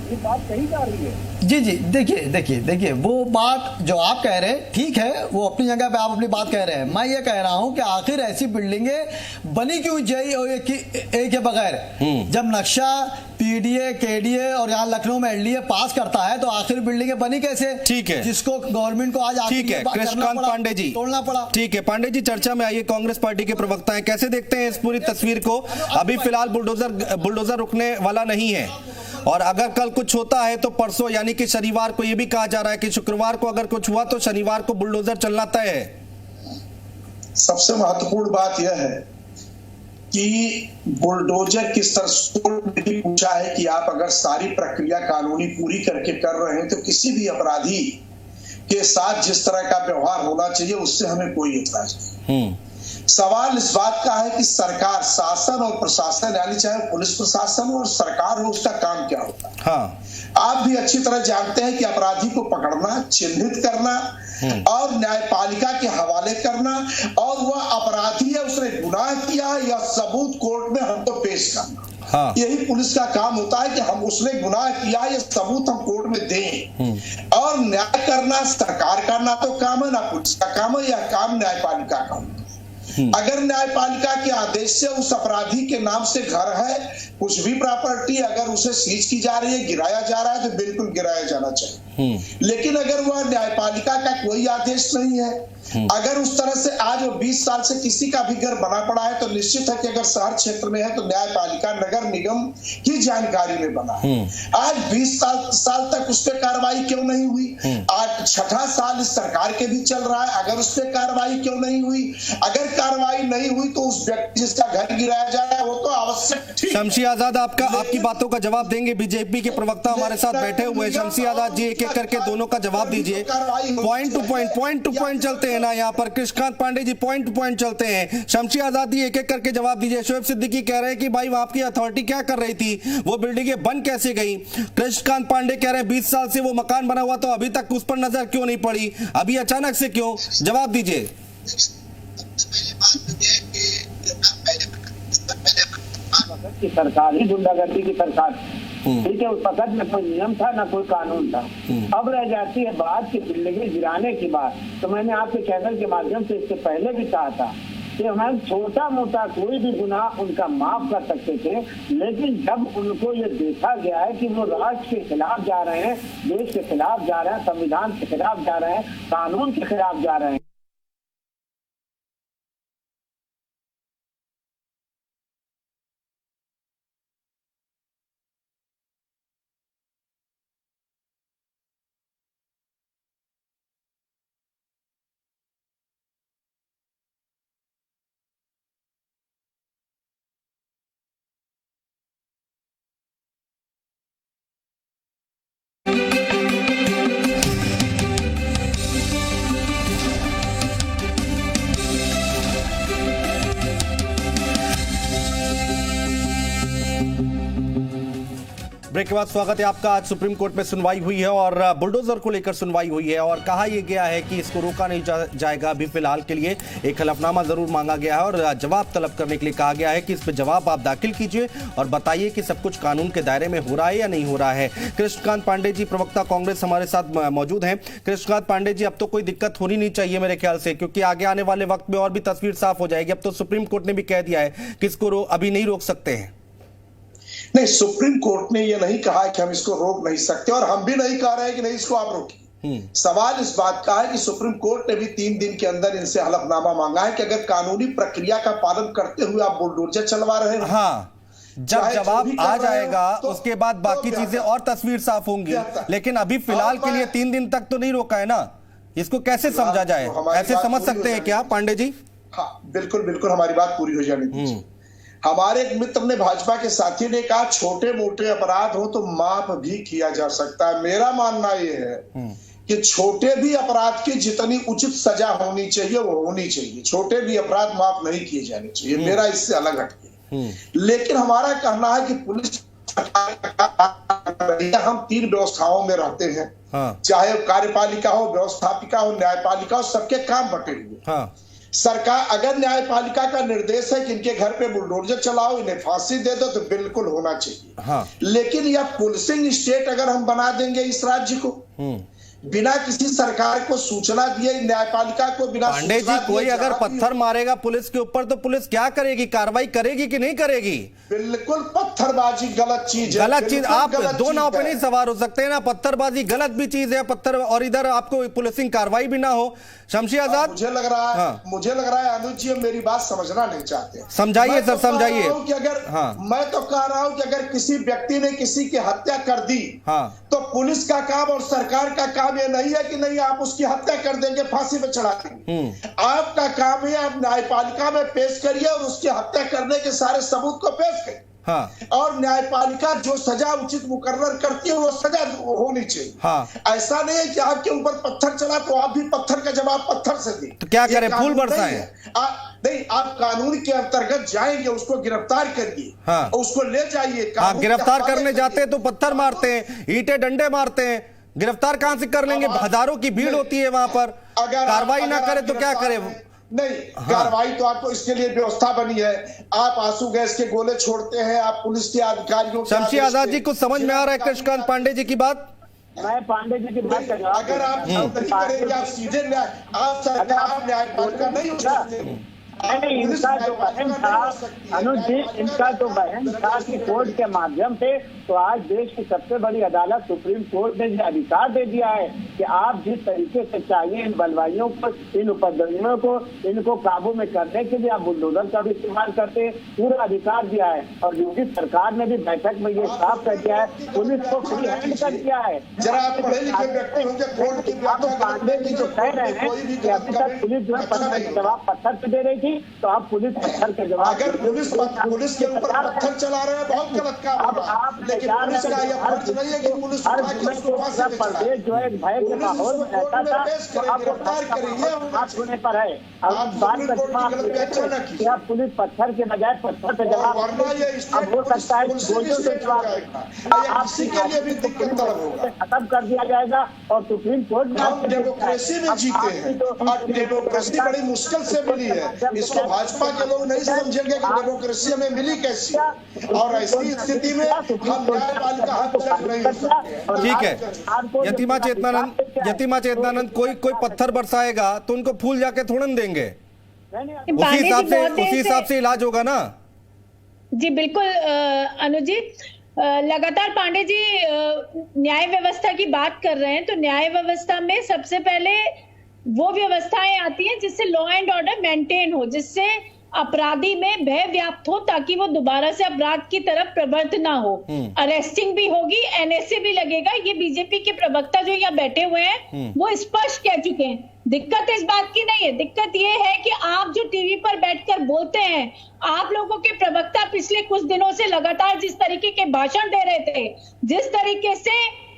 ये बात कही जा रही है। जी देखिए वो बात जो आप कह रहे हैं ठीक है, वो अपनी जगह पे आप अपनी बात कह रहे हैं। मैं ये कह रहा हूं कि आखिर ऐसी बिल्डिंगें बनी क्यों जेई और एक के बगैर। जब नक्शा पीडीए, केडीए और यहाँ लखनऊ में एलडीए पास करता है तो आखिर बिल्डिंगें बनी कैसे। ठीक है, जिसको गवर्नमेंट को आज ठीक है, कृष्णकांत पांडे जी तोड़ना पड़ा। ठीक है, पांडे जी चर्चा में आइए। कांग्रेस पार्टी के प्रवक्ता हैं, कैसे देखते हैं इस पूरी तस्वीर को? अभी फिलहाल बुलडोजर रुकने वाला नहीं है, और अगर कल कुछ होता है तो परसों यानी कि शनिवार को, ये भी कहा जा रहा है कि शुक्रवार को अगर कुछ हुआ तो शनिवार को बुलडोजर चलना तय है। सबसे महत्वपूर्ण बात यह है कि बुलडोजर किस तरह से भी पूछा है कि आप अगर सारी प्रक्रिया कानूनी पूरी करके कर रहे हैं तो किसी भी अपराधी के साथ जिस तरह का व्यवहार होना चाहिए उससे हमें कोई एतराज नहीं। सवाल इस बात का है कि सरकार, शासन और प्रशासन, यानी चाहे पुलिस प्रशासन हो और सरकार हो, उसका काम क्या होता है। हाँ। आप भी अच्छी तरह जानते हैं कि अपराधी को पकड़ना, चिन्हित करना और न्यायपालिका के हवाले करना, और वह अपराधी है, उसने गुनाह किया है, यह सबूत कोर्ट में हमको पेश करना। हाँ। यही पुलिस का काम होता है कि हम, उसने गुनाह किया है, यह सबूत हम कोर्ट में दें। और न्याय करना सरकार का ना तो काम है ना पुलिस का काम है, यह काम न्यायपालिका का होता है। अगर न्यायपालिका के आदेश से उस अपराधी के नाम से घर है, कुछ भी प्रॉपर्टी अगर उसे सीज की जा रही है, गिराया जा रहा है, तो बिल्कुल गिराया जाना चाहिए। लेकिन अगर वह न्यायपालिका का कोई आदेश नहीं है, अगर उस तरह से आज 20 साल से किसी का भी घर बना पड़ा है, तो निश्चित है कि अगर शहर क्षेत्र में है तो न्यायपालिका, नगर निगम की जानकारी में बना है। आज 20 साल तक उस पर कार्रवाई क्यों नहीं हुई? आज 6ठा साल इस सरकार के भी चल रहा है, अगर उस पर कार्रवाई क्यों नहीं हुई? अगर कार्रवाई नहीं हुई तो उस व्यक्ति जिसका घर गिराया जा रहा है वो तो आवश्यक। शमशी आजाद, आपकी बातों का जवाब देंगे। बीजेपी के प्रवक्ता हमारे साथ बैठे हुए हैं। शमशी आजाद जी, एक एक करके दोनों का जवाब दीजिए। पॉइंट टू पॉइंट चलते हैं ना यहाँ पर। Krishnakant Pandey ji, point two point चलते हैं। शमशी आजाद जी, एक एक करके जवाब दीजिए। शोएब सिद्दीकी कह रहे हैं कि भाई वहां की अथॉरिटी क्या कर रही थी, वो बिल्डिंगें बन कैसे गई। कृष्णकांत पांडे कह रहे हैं 20 साल से वो मकान बना हुआ तो अभी तक उस पर नजर क्यों नहीं पड़ी, अभी अचानक से क्यों? जवाब दीजिए। की सरकार ही गुंडागर्दी की सरकार, ठीक है, उस वक्त में कोई नियम था ना कोई कानून था। अब रह जाती है बात की बिल्डिंगें गिराने की बात। तो मैंने आपके चैनल के माध्यम से इससे पहले भी कहा था कि हम छोटा मोटा कोई भी गुनाह उनका माफ कर सकते थे, लेकिन जब उनको ये देखा गया है कि वो राष्ट्र के खिलाफ जा रहे हैं, देश के खिलाफ जा रहे हैं, संविधान के खिलाफ जा रहे हैं, कानून के खिलाफ जा रहे हैं, ब्रेक के बाद स्वागत है आपका। आज सुप्रीम कोर्ट में सुनवाई हुई है और बुलडोजर को लेकर सुनवाई हुई है और कहा यह गया है कि इसको रोका नहीं जाएगा। अभी फिलहाल के लिए एक हलफनामा जरूर मांगा गया है और जवाब तलब करने के लिए कहा गया है कि इस पर जवाब आप दाखिल कीजिए और बताइए कि सब कुछ कानून के दायरे में हो रहा है या नहीं हो रहा है। कृष्णकांत पांडे जी, प्रवक्ता कांग्रेस, हमारे साथ मौजूद हैं। कृष्णकांत पांडे जी, अब तो कोई दिक्कत होनी नहीं चाहिए मेरे ख्याल से, क्योंकि आगे आने वाले वक्त में और भी तस्वीर साफ हो जाएगी। अब तो सुप्रीम कोर्ट ने भी कह दिया है कि इसको अभी नहीं रोक सकते हैं। नहीं, सुप्रीम कोर्ट ने यह नहीं कहा कि हम इसको रोक नहीं सकते और हम भी नहीं कह रहे हैं कि नहीं इसको आप रोकिए। सवाल इस बात का है कि सुप्रीम कोर्ट ने भी 3 दिन के अंदर इनसे हलफनामा मांगा है कि अगर कानूनी प्रक्रिया का पालन करते हुए आप बुलडोजर चलवा रहे हैं, हाँ, जब जवाब आ जाएगा तो उसके बाद बाकी चीजें और तस्वीर साफ होंगी। लेकिन अभी फिलहाल के लिए 3 दिन तक तो नहीं रोका है ना, इसको कैसे समझा जाए? ऐसे समझ सकते हैं क्या पांडे जी? हाँ, बिल्कुल बिल्कुल, हमारी बात पूरी हो जानी चाहिए। हमारे एक मित्र ने, भाजपा के साथी ने कहा छोटे मोटे अपराध हो तो माफ भी किया जा सकता है। मेरा मानना यह है कि छोटे भी अपराध की जितनी उचित सजा होनी चाहिए वो होनी चाहिए। छोटे भी अपराध माफ नहीं किए जाने चाहिए, मेरा इससे अलग हटके। लेकिन हमारा कहना है कि पुलिस, हम 3 व्यवस्थाओं में रहते हैं, चाहे कार्यपालिका हो, व्यवस्थापिका हो, न्यायपालिका हो, सबके काम बटे हुए। सरकार, अगर न्यायपालिका का निर्देश है कि इनके घर पे बुलडोजर चलाओ, इन्हें फांसी दे दो, तो बिल्कुल होना चाहिए। लेकिन यह पुलिसिंग स्टेट अगर हम बना देंगे इस राज्य को, बिना किसी सरकार को सूचना दिए, न्यायपालिका को बिना पांडे जी, कोई अगर पत्थर मारेगा पुलिस के ऊपर तो पुलिस क्या करेगी? कार्रवाई करेगी कि नहीं करेगी? बिल्कुल, पत्थरबाजी गलत चीज है। गलत चीज, आप दो नाव पे नहीं सवार हो सकते ना। पत्थरबाजी गलत भी चीज है, पत्थर, और इधर आपको पुलिसिंग कार्रवाई भी ना हो। शमशी आजाद, मुझे लग रहा है अनुज जी मेरी बात समझना नहीं चाहते। समझाइए सर, समझाइए। मैं तो कह रहा हूं कि अगर किसी व्यक्ति ने किसी की हत्या कर दी, तो पुलिस का काम और सरकार का काम ये नहीं है कि नहीं आप उसकी हत्या कर देंगे, फांसी पे चढ़ा देंगे। आपका काम है आप न्यायपालिका में पेश करिए और उसकी हत्या करने के सारे सबूत को पेश करिए। और न्यायपालिका जो सजा उचित मुकर्रर करती है वो सजा होनी चाहिए। ऐसा नहीं है कि आपके ऊपर पत्थर चला तो आप भी पत्थर का जवाब पत्थर से दें। तो क्या करें, फूल बरसाएं? नहीं, आप कानून के अंतर्गत जाएंगे, उसको गिरफ्तार करिए, उसको ले जाइए। गिरफ्तार करने जाते हैं तो पत्थर मारते हैं, ईंटे डंडे मारते हैं, गिरफ्तार कहां से कर लेंगे? हजारों की भीड़ होती है वहां पर। कार्रवाई ना करे तो क्या करे? नहीं, कार्रवाई तो आपको इसके लिए व्यवस्था बनी है। आप आंसू गैस के गोले छोड़ते हैं, आप पुलिस के अधिकारियों। शमशी आजाद जी, कुछ समझ में आ रहा है कृष्णकांत पांडे जी की बात? मैं पांडे जी की बात कर रहा हूं। अगर आप नहीं करेंगे, आप सीधे आप सरकार न्यायपालिका नहीं हो सकते। नहीं, इनका जो बहन था अनुज जी, इनका जो बहन था कि कोर्ट के माध्यम से, तो आज देश की सबसे बड़ी अदालत सुप्रीम कोर्ट ने अधिकार दे दिया है कि आप जिस तरीके से चाहिए इन बलवाइयों को, इन उपद्रवियों को, इनको काबू में करने के लिए आप बुलडोजर का भी इस्तेमाल करते, पूरा अधिकार दिया है। और योगी सरकार ने भी बैठक में ये साफ कर दिया है, पुलिस को फ्री हैंड कर दिया है। पांडे जी जो कह रहे हैं कि अभी तक पुलिस जो है जवाब पत्थर से दे रही थी, तो आप पुलिस पत्थर के जवाब, अगर पुलिस के ऊपर पत्थर चला रहे हैं, बहुत गलत काम। अब आप लेकिन पुलिस का यह फर्ज नहीं है कि पुलिस प्रदेश जो है भय के माहौल में रहता था, तो अब हाथ होने पर है। अब बात कि आप पुलिस पत्थर के बजाय पत्थर पे जवाब, अब हो सकता है गोलियों से जवाब आपसी के लिए भी दिक्कत खत्म कर दिया जाएगा। और सुप्रीम कोर्ट में हम डेमोक्रेसी में जीते हैं और डेमोक्रेसी बड़ी मुश्किल से मिली है। इसको भाजपा के लोग नहीं समझेंगे कि डेमोक्रेसी हमें मिली कैसी, और ऐसी स्थिति में हम न्यायपालिका हाथ चल नहीं सकते। ठीक है, यतिमा चेतनानंद, कोई पत्थर बरसाएगा तो उनको फूल जाके थोड़न देंगे, उसी हिसाब से इलाज होगा ना? जी बिल्कुल अनुज जी, लगातार पांडे जी न्याय व्यवस्था की बात कर रहे हैं, तो न्याय व्यवस्था में सबसे पहले वो व्यवस्थाएं आती हैं जिससे लॉ एंड ऑर्डर मेंटेन हो, जिससे अपराधी में भय व्याप्त हो, ताकि वो दोबारा से अपराध की तरफ प्रवृत्त ना हो। अरेस्टिंग भी होगी, एनएसए भी लगेगा। ये बीजेपी के प्रवक्ता जो यहाँ बैठे हुए हैं वो स्पष्ट कह चुके हैं। दिक्कत इस बात की नहीं है, दिक्कत ये है कि आप जो टीवी पर बैठकर बोलते हैं, आप लोगों के प्रवक्ता पिछले कुछ दिनों से लगातार जिस तरीके के भाषण दे रहे थे, जिस तरीके से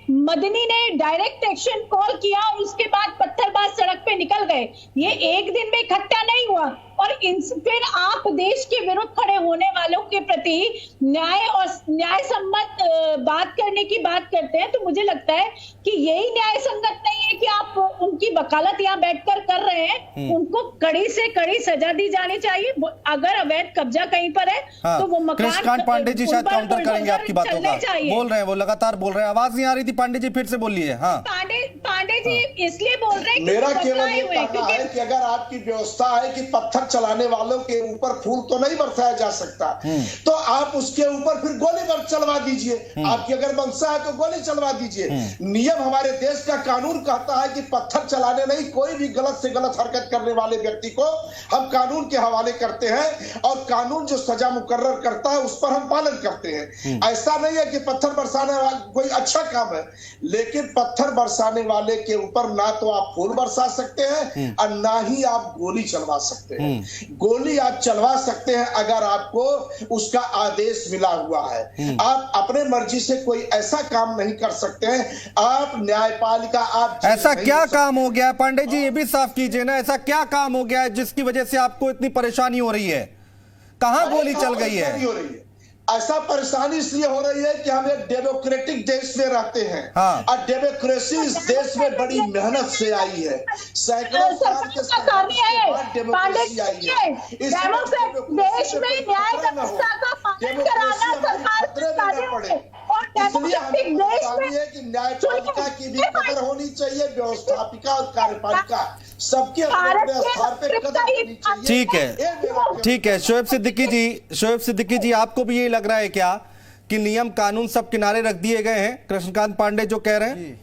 मदनी ने डायरेक्ट एक्शन कॉल किया और उसके बाद पत्थरबाज सड़क पे निकल गए, ये एक दिन में इकट्ठा नहीं हुआ। और फिर आप देश के विरुद्ध खड़े होने वालों के प्रति न्याय सम्मत बात करने की बात करते हैं, तो मुझे लगता है कि यही न्याय संगत नहीं है कि आप उनकी वकालत यहाँ बैठकर कर रहे हैं। उनको कड़ी से कड़ी सजा दी जानी चाहिए। अगर अवैध कब्जा कहीं पर है तो वो मकान, कृष्णकांत पांडे जी शायद काउंटर करेंगे आपकी बातों का। बोल रहे हैं, वो लगातार बोल रहे हैं, आवाज नहीं आ रही थी। पांडे जी फिर से बोलिए। हाँ, पांडे जी इसलिए बोल रहे हैं मेरा केवल ये कहना है कि अगर आपकी व्यवस्था है कि पत्थर चलाने वालों के ऊपर फूल तो नहीं बरसाया जा सकता, तो आप उसके ऊपर फिर गोली चलवा दीजिए। आपकी अगर मंशा है तो गोली चलवा दीजिए। नियम हमारे देश का कानून कहता है कि पत्थर चलाने नहीं, कोई भी गलत से गलत हरकत करने वाले व्यक्ति को हम कानून के हवाले करते हैं और कानून जो सजा मुकर्रर करता है उस पर हम पालन करते हैं। ऐसा नहीं है कि पत्थर बरसाने वाला कोई अच्छा काम है, लेकिन पत्थर बरसाने वाले के ऊपर ना तो आप फूल बरसा सकते हैं और ना ही आप गोली चलवा सकते हैं। गोली आप चलवा सकते हैं अगर आपको उसका आदेश मिला हुआ है। आप अपने मर्जी से कोई ऐसा काम नहीं कर सकते हैं। आप न्यायपालिका, आप ऐसा क्या काम हो गया है पांडे जी, ये भी साफ कीजिए ना। ऐसा क्या काम हो गया है जिसकी वजह से आपको इतनी परेशानी हो रही है? कहां गोली चल गई है? ऐसा परेशानी इसलिए हो रही है कि हम एक डेमोक्रेटिक देश में रहते हैं। हाँ। और डेमोक्रेसी इस देश में बड़ी मेहनत से आई है। सैकड़ों साल के बाद डेमोक्रेसी आई है। देश में न्याय व्यवस्था का पालन कराना सरकार खतरे में न पड़े, इसलिए हमें बताइए कि न्यायपालिका की भी कदर होनी चाहिए, व्यवस्थापिका और कार्यपालिका सबके अपने स्थान पे कदर होनी चाहिए। ठीक है, ठीक है। शोएब सिद्दीकी जी, आपको भी ये लग रहा है क्या कि नियम कानून सब किनारे रख दिए गए हैं? कृष्णकांत पांडे जो कह रहे हैं।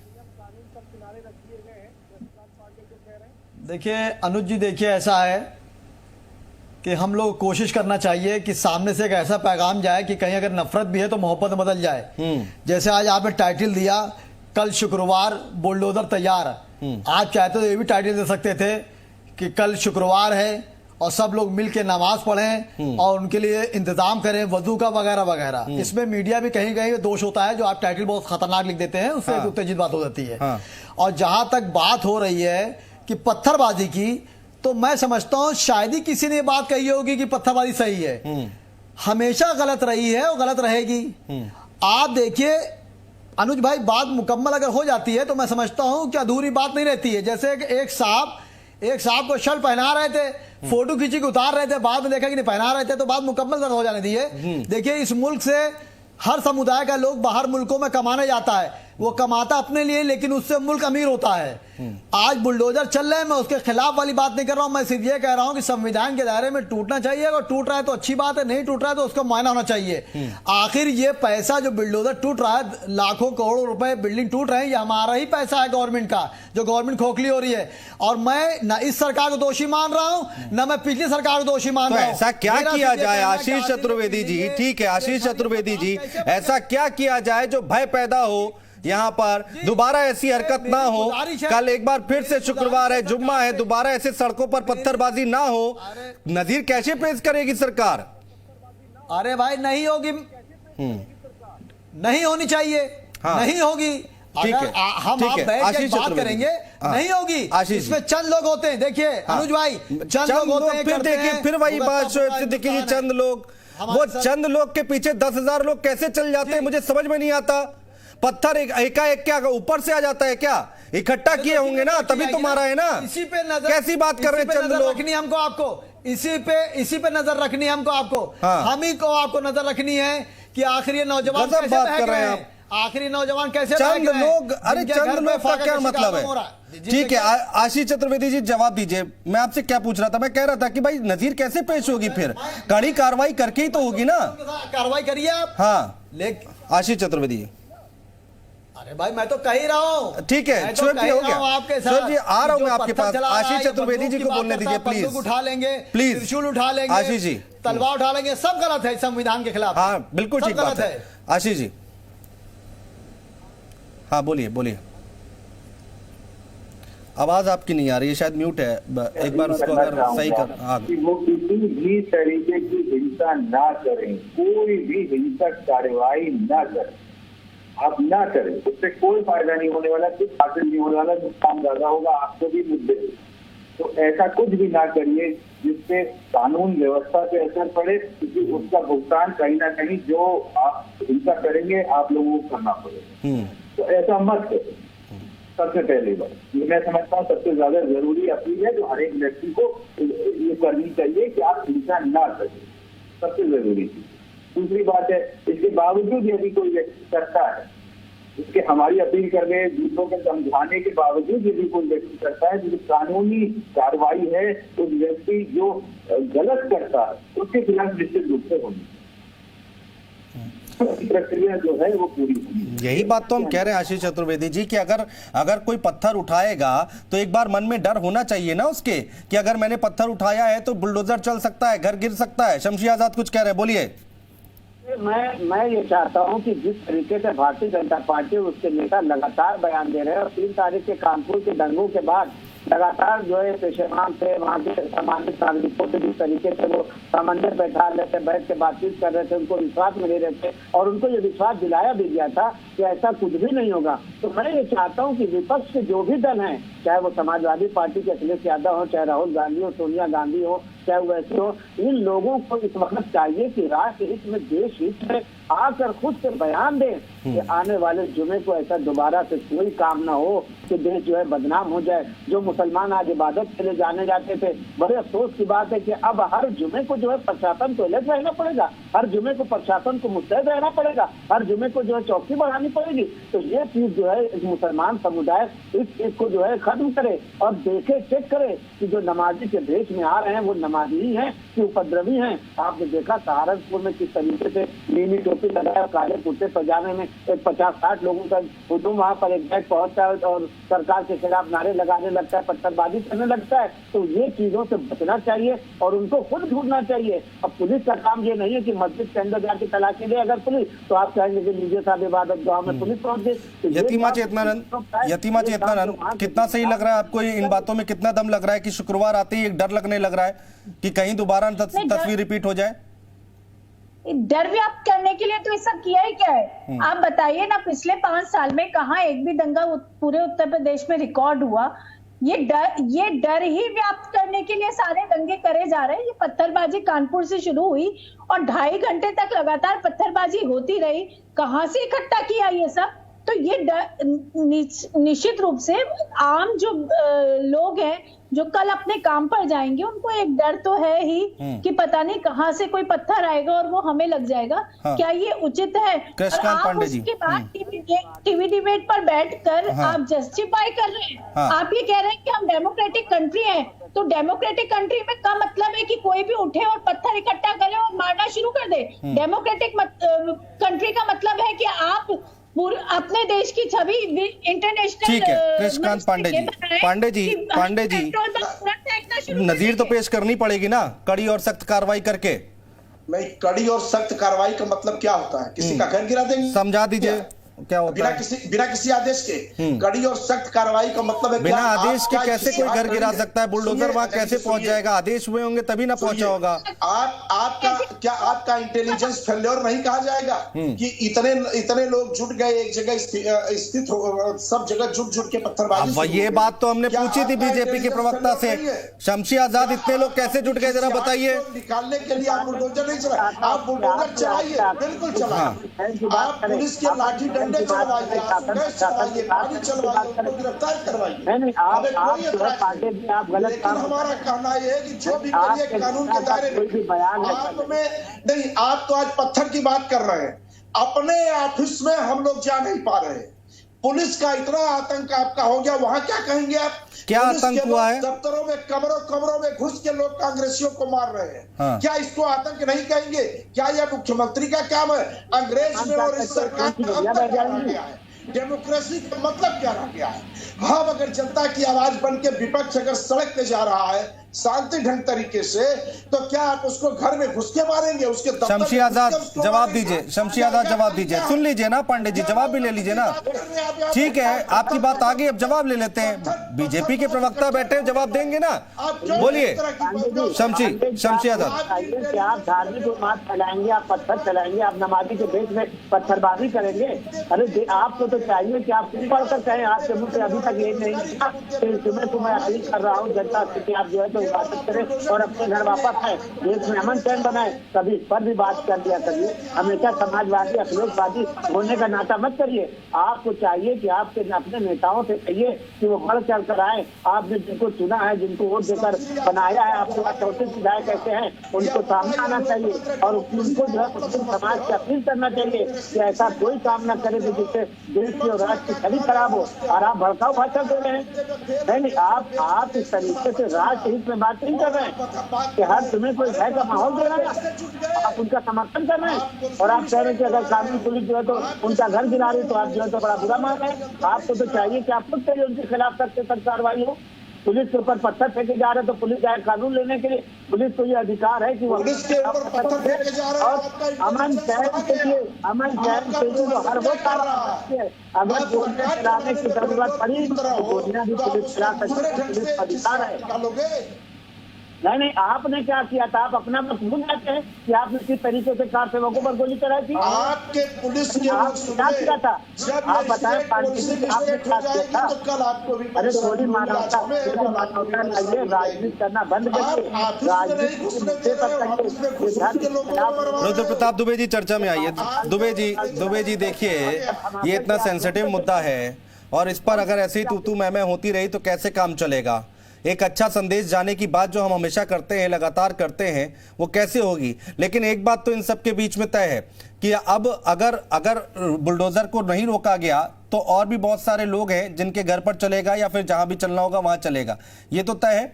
देखिए अनुज जी, देखिए ऐसा है कि हम लोग कोशिश करना चाहिए कि सामने से एक ऐसा पैगाम जाए कि कहीं अगर नफरत भी है तो मोहब्बत में बदल जाए। जैसे आज आपने टाइटल दिया, कल शुक्रवार बुलडोजर तैयार। आप चाहते तो ये भी टाइटल दे सकते थे कि कल शुक्रवार है और सब लोग मिलकर नमाज पढ़ें और उनके लिए इंतजाम करें वजू का वगैरह वगैरह। इसमें मीडिया भी कहीं कहीं दोष होता है, जो आप टाइटल बहुत खतरनाक लिख देते हैं, उससे उत्तेजित बात हो जाती है। और जहां तक बात हो रही है कि पत्थरबाजी की, तो मैं समझता हूं शायद ही किसी ने बात कही होगी कि पत्थरबाजी सही है। हमेशा गलत रही है और गलत रहेगी। आप देखिए अनुज भाई, बात मुकम्मल अगर हो जाती है तो मैं समझता हूं कि अधूरी बात नहीं रहती है। जैसे एक साहब को शर्ट पहना रहे थे, फोटो खींची के उतार रहे थे, बाद में देखा कि नहीं पहना रहे थे, तो बात मुकम्मल हो जाने दी है। देखिए इस मुल्क से हर समुदाय का लोग बाहर मुल्कों में कमाने जाता है, वो कमाता अपने लिए, लेकिन उससे मुल्क अमीर होता है। आज बुलडोजर चल रहे हैं, मैं उसके खिलाफ वाली बात नहीं कर रहा हूं, मैं सिर्फ ये कह रहा हूं कि संविधान के दायरे में टूटना चाहिए। अगर टूट रहा है तो अच्छी बात है, नहीं टूट रहा है तो उसका मुआयना होना चाहिए। आखिर ये पैसा जो बुलडोजर टूट रहा है, लाखों करोड़ों रुपए बिल्डिंग टूट रहे हैं, ये हमारा ही पैसा है गवर्नमेंट का, जो गवर्नमेंट खोखली हो रही है। और मैं न इस सरकार को दोषी मान रहा हूं, न मैं पिछली सरकार को दोषी मान रहा हूं। ऐसा क्या किया जाए आशीष चतुर्वेदी जी? ठीक है आशीष चतुर्वेदी जी, ऐसा क्या किया जाए जो भय पैदा हो, यहाँ पर दोबारा ऐसी हरकत ना हो? कल एक बार फिर से शुक्रवार है, जुम्मा है, दोबारा ऐसे सड़कों पर पत्थरबाजी ना हो। नजीर कैसे पेश करेगी सरकार? अरे भाई नहीं होगी, नहीं होनी चाहिए। नहीं होगी। ठीक है, हम आप बैठ के बात करेंगे, नहीं होगी। इसमें चंद लोग होते हैं, देखिए अनुज भाई, चंद लोग होते हैं। फिर देखिए, फिर वही बात शोएब सिद्दीकी जी, चंद लोग, वो चंद लोग के पीछे 10,000 लोग कैसे चल जाते हैं, मुझे समझ में नहीं आता। पत्थर एकाएक क्या ऊपर से आ जाता है क्या? इकट्ठा किए होंगे ना, तभी तो मारा है ना। इसी पे नजर, कैसी बात कर रहे हैं चंद लोग? रखनी हमको, आपको इसी पे नजर रखनी है हमको, आपको हम ही को आपको नजर रखनी है कि आखिर ये नौजवान कैसे बात कर रहे हैं, आखिरी नौजवान कैसे चंद लोग, अरे चंद लोग का क्या मतलब है? ठीक है आशीष चतुर्वेदी जी जवाब दीजिए। मैं आपसे क्या पूछ रहा था, मैं कह रहा था कि भाई नजीर कैसे पेश होगी? फिर कड़ी कार्रवाई करके ही तो होगी ना। कार्रवाई करिए आप। हाँ आशीष चतुर्वेदी। अरे भाई मैं तो कह ही रहा हूँ। ठीक है शोएब जी, हो गया आपके साथ। शोएब जी आ रहा हूँ मैं आपके पास। आशीष चतुर्वेदी जी को बोलने दीजिए प्लीज। उठा लेंगे, प्लीज त्रिशूल उठा लेंगे, आशीष जी तलवार उठा लेंगे, सब गलत है संविधान के खिलाफ। हाँ बिल्कुल ठीक बात है आशीष जी। हाँ बोलिए बोलिए, आवाज आपकी नहीं आ रही है, शायद म्यूट है, एक बार उसको अगर सही कर। वो किसी भी तरीके की हिंसा ना करें, कोई भी हिंसक कार्रवाई ना करें, आप ना करें, उससे कोई फायदा नहीं होने वाला, कुछ हासिल नहीं होने वाला, नुकसान ज्यादा होगा आपको भी, मुद्दे। तो ऐसा कुछ भी ना करिए जिससे कानून व्यवस्था पे असर पड़े, क्योंकि उसका भुगतान कहीं ना कहीं जो आप हिंसा करेंगे आप लोगों को करना पड़ेगा। तो ऐसा मत करो। सबसे पहली बात ये मैं समझता हूँ सबसे ज्यादा जरूरी अपील है जो हर एक व्यक्ति को ये करनी चाहिए कि आप हिंसा ना करें, सबसे जरूरी चीज। दूसरी बात है, इसके बावजूद यदि कोई व्यक्ति करता है, इसके हमारी अपील करने, दूसरों को समझाने के बावजूद यदि कोई व्यक्ति करता है, जो कानूनी कार्रवाई है उस व्यक्ति जो गलत करता है उसके खिलाफ निश्चित रूप से होनी प्रक्रिया जो है वो पूरी होगी। यही बात तो हम कह रहे हैं आशीष चतुर्वेदी जी कि अगर कोई पत्थर उठाएगा तो एक बार मन में डर होना चाहिए ना उसके, कि अगर मैंने पत्थर उठाया है तो बुलडोजर चल सकता है, घर गिर सकता है। शमशी आजाद कुछ कह रहे हैं, बोलिए। मैं ये चाहता हूं कि जिस तरीके से भारतीय जनता पार्टी और उसके नेता लगातार बयान दे रहे हैं और 3 तारीख के कानपुर के दंगों के बाद लगातार जो है पेशेमान से वहाँ के सामान्य नागरिकों से जिस तरीके से वो सामान्य बैठ के बातचीत कर रहे थे, उनको विश्वास में ले रहे थे और उनको ये विश्वास दिलाया भी गया था कि ऐसा कुछ भी नहीं होगा। तो मैं ये चाहता हूँ कि विपक्ष के जो भी दल हैं, चाहे वो समाजवादी पार्टी के अखिलेश यादव हो, चाहे राहुल गांधी हो, सोनिया गांधी हो, चाहे वैसे हो, इन लोगों को इस वक्त चाहिए कि राष्ट्र हित में, देश हित में आकर खुद से बयान दें कि आने वाले जुमे को ऐसा दोबारा से कोई काम ना हो कि देश जो है बदनाम हो जाए। जो मुसलमान आज इबादत के लिए जाने जाते थे, बड़े अफसोस की बात है कि अब हर जुमे को जो है प्रशासन को अलर्ट रहना पड़ेगा, हर जुमे को प्रशासन को मुस्तैद रहना पड़ेगा, हर जुमे को जो है चौकसी बढ़ानी पड़ेगी। तो ये चीज जो है एक मुसलमान समुदाय इस चीज को जो है खत्म करे और देखे, चेक करे कि जो नमाजी के भेष में आ रहे हैं वो नमाजी ही हैं कि उपद्रवी हैं। आपने देखा सहारनपुर में किस तरीके से नीली टोपी लगाया, काले कुर्ते पजामे में एक 50-60 लोगों का हुजूम वहाँ पर एक बैठ पहुंचता है और सरकार के खिलाफ नारे लगाने लगता है, पत्थरबाजी करने लगता है। तो ये चीजों से बचना चाहिए और उनको खुद ढूंढना चाहिए। अब पुलिस का काम ये नहीं है कि मस्जिद के अंदर जाके तलाशी दे अगर पुलिस, तो आप कहेंगे कि लीजिए साहब इबादत गाँव में पुलिस पहुंच गई। यतीमा चेतनानंद, कितना सही लग रहा है आपको इन बातों में? कितना दम लग रहा है कि शुक्रवार आते ही एक डर लगने लग रहा है कि कहीं दोबारा तस्वीर रिपीट हो जाए? डर व्याप्त करने के लिए तो ये सब किया ही क्या है? आप बताइए ना, पिछले 5 साल में कहाँ एक भी दंगा पूरे उत्तर प्रदेश में रिकॉर्ड हुआ? ये डर ही व्याप्त करने के लिए सारे दंगे करे जा रहे हैं। ये पत्थरबाजी कानपुर से शुरू हुई और 2.5 घंटे तक लगातार पत्थरबाजी होती रही। कहाँ से इकट्ठा किया ये सब? तो ये निश्चित रूप से आम जो लोग हैं जो कल अपने काम पर जाएंगे, उनको एक डर तो है ही कि पता नहीं कहाँ से कोई पत्थर आएगा और वो हमें लग जाएगा। हाँ। क्या ये उचित है? और आप उसके बाद टीवी डिबेट पर बैठकर आप जस्टिफाई कर रहे हैं। हाँ। आप ये कह रहे हैं कि हम डेमोक्रेटिक कंट्री हैं, तो डेमोक्रेटिक कंट्री में का मतलब है कि कोई भी उठे और पत्थर इकट्ठा करे और मारना शुरू कर दे। डेमोक्रेटिक कंट्री का मतलब है कि आप अपने देश की छवि इंटरनेशनल। ठीक है कृष्णकांत पांडे जी, नजीर तो पेश करनी पड़ेगी ना, कड़ी और सख्त कार्रवाई करके। नहीं, कड़ी और सख्त कार्रवाई का मतलब क्या होता है? किसी का घर गिरा देंगे? समझा दीजिए क्या होता है? बिना किसी आदेश के कड़ी और सख्त कार्रवाई का मतलब है बिना आदेश के कैसे कोई घर गिरा सकता है? बुलडोजर वहां कैसे पहुंच जाएगा? आदेश हुए होंगे तभी ना पहुंचा होगा। आपका इंटेलिजेंस फेल्योर नहीं कहा जाएगा कि इतने लोग जुट गए एक जगह स्थित हो, सब जगह जुट के पत्थरबाजी? ये बात तो हमने पूछी थी बीजेपी के प्रवक्ता से। शमशी आजाद, इतने लोग कैसे जुट गए जरा बताइए। निकालने के लिए आप बुलडोजर नहीं चलाए, आप बुलडोजर चलाइए, बिल्कुल चलाइए। आप पुलिस के लाठी डंडे चलवाइए, गैस चलवाइए, पानी चलवाइए, उनको गिरफ्तार करवाइए। लेकिन हमारा कहना यह है कि जो भी करिए कानून के दायरे में। नहीं, आप तो आज पत्थर की बात कर रहे हैं, अपने ऑफिस में हम लोग जा नहीं पा रहे। पुलिस का इतना आतंक आपका हो गया, वहां क्या कहेंगे आप? क्या आतंक हुआ है? दफ्तरों में कमरों में घुस के लोग कांग्रेसियों को मार रहे हैं। हाँ। क्या इसको आतंक नहीं कहेंगे? क्या यह मुख्यमंत्री का काम है? अंग्रेज में और इस सरकार का अंतर क्या रह गया है? डेमोक्रेसी का मतलब क्या रह गया है? हम अगर जनता की आवाज बन के विपक्ष अगर सड़क पे जा रहा है शांति ढंग तरीके से, तो क्या आप उसको घर में घुस के मारेंगे? उसके दफ्तर में शमशी आजाद घुस के उसको जवाब मारेंगे? दीजिए, शमशी आजाद जवाब दीजिए, सुन लीजिए ना पांडे जी, जवाब भी ले लीजिए ना। ठीक है, आपकी बात आ गई, अब जवाब ले लेते हैं। बीजेपी के प्रवक्ता बैठे, जवाब देंगे ना, बोलिए शमशी आजाद। कि आप धार्मिक उन्माद फैलाएंगे, आप पत्थर चलाएंगे, आप नमाजी के देश में पत्थरबाजी करेंगे। अरे आपको तो चाहिए कि आप फिर पढ़कर कहें, आपके मुंह से अभी तक यही नहीं किया। तुम्हें तो मैं अपील कर रहा हूँ जनता से कि आप जो है तो इबादत करें और अपने घर वापस आए, देश में अमन चैन बनाए। कभी इस पर भी बात कर लिया करिए, हमेशा समाजवादी अखिलेशवादी होने का नाता मत करिए। आपको चाहिए कि आपके अपने नेताओं से कहिए कि वो बढ़ चढ़ कर आए। आपने जिनको चुना है, जिनको वोट देकर बनाया है, आपके पास 34 विधायक ऐसे हैं, उनको सामने आना चाहिए और उनको जो है मुस्लिम समाज से अपील करना चाहिए कि ऐसा कोई काम न करे जिससे देश की और राष्ट्र की छवि खराब हो। और आप भड़काऊ भाषा दे रहे हैं। नहीं, आप इस तरीके से राष्ट्र हित में बात नहीं कर रहे हैं कि हर तुम्हें कोई भय का माहौल दे रहा है, आप उनका समर्थन कर रहे हैं। और आप कह रहे हैं कि अगर कानून पुलिस जो है तो उनका घर गिरा रही, तो आप जो है तो बड़ा बुरा मान रहे हैं। आपको तो चाहिए कि आप खुद से उनके खिलाफ सख्त कार्रवाई हो। पुलिस के ऊपर पत्थर फेंके जा रहे हैं तो पुलिस जाए कानून लेने के लिए। पुलिस को ये अधिकार है कि वो पुलिस के ऊपर पत्थर फेंके जा रहे हैं, और अमन चैन के लिए वो हर वो कार्य है। अगर गोलियां चलाने की जरूरत पड़ी तो गोलियां भी पुलिस चला सकती है, पुलिस का अधिकार है। नहीं, आपने क्या किया था? आप अपना बस भूल जाते हैं कि आपने किस तरीके से कार सेवकों पर गोली चलाई थी। आपके पुलिस के क्या किया था? आप बताएं, आपने क्या किया था? तो कल आपको भी अरे थोड़ी मानवता लाइए, राजनीति करना बंद करिए, राजनीति रुद्र प्रताप दुबे जी चर्चा में आइए। दुबे जी देखिए, ये इतना सेंसिटिव मुद्दा है और इस पर अगर ऐसे ही तू मैं होती रही तो कैसे काम चलेगा? एक अच्छा संदेश जाने की बात जो हम हमेशा करते हैं, लगातार करते हैं, वो कैसे होगी? लेकिन एक बात तो इन सब के बीच में तय है कि अब अगर बुलडोजर को नहीं रोका गया तो और भी बहुत सारे लोग हैं जिनके घर पर चलेगा या फिर जहां भी चलना होगा वहां चलेगा, ये तो तय है।